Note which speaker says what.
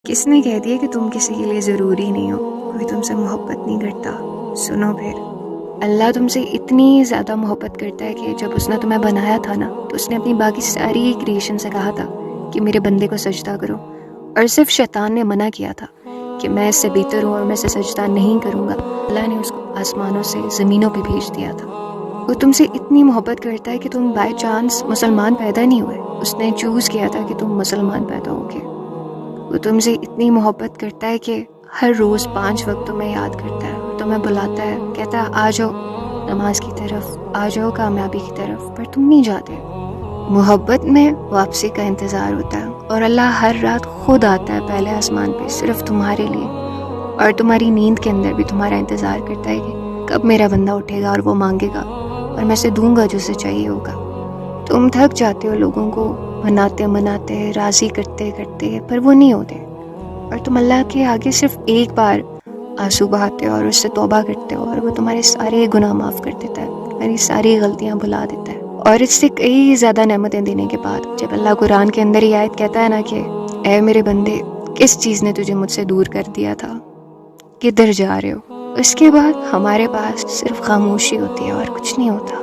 Speaker 1: کس نے کہہ دیا کہ تم کسی کے لیے ضروری نہیں ہو؟ کوئی تم سے محبت نہیں کرتا۔ سنو پھر، اللہ تم سے اتنی زیادہ محبت کرتا ہے کہ جب اس نے تمہیں بنایا تھا نا، تو اس نے اپنی باقی ساری کریشن سے کہا تھا کہ میرے بندے کو سجدہ کرو، اور صرف شیطان نے منع کیا تھا کہ میں اس سے بہتر ہوں اور میں اسے سجدہ نہیں کروں گا۔ اللہ نے اس کو آسمانوں سے زمینوں پہ بھیج دیا تھا۔ وہ تم سے اتنی محبت کرتا ہے کہ تم بائی چانس مسلمان پیدا نہیں ہوئے، اس نے چوز کیا تھا کہ تم مسلمان پیدا ہوگے۔ وہ تم سے اتنی محبت کرتا ہے کہ ہر روز 5 وقت تمہیں یاد کرتا ہے، تمہیں بلاتا ہے، کہتا ہے آ جاؤ نماز کی طرف، آ جاؤ کامیابی کی طرف، پر تم نہیں جاتے۔ محبت میں واپسی کا انتظار ہوتا ہے، اور اللہ ہر رات خود آتا ہے پہلے آسمان پہ صرف تمہارے لیے، اور تمہاری نیند کے اندر بھی تمہارا انتظار کرتا ہے کہ کب میرا بندہ اٹھے گا اور وہ مانگے گا اور میں اسے دوں گا جو اسے چاہیے ہوگا۔ تم تھک جاتے ہو لوگوں کو مناتے راضی کرتے کرتے، پر وہ نہیں ہوتے، اور تم اللہ کے آگے صرف ایک بار آنسو بہاتے ہو اور اس سے توبہ کرتے ہو، اور وہ تمہارے سارے گناہ معاف کر دیتا ہے، تمہاری ساری غلطیاں بھلا دیتا ہے۔ اور اس سے کئی زیادہ نعمتیں دینے کے بعد جب اللہ قرآن کے اندر یہ آیت کہتا ہے نا کہ اے میرے بندے، کس چیز نے تجھے مجھ سے دور کر دیا تھا، کدھر جا رہے ہو، اس کے بعد ہمارے پاس صرف خاموشی ہوتی ہے اور کچھ نہیں ہوتا۔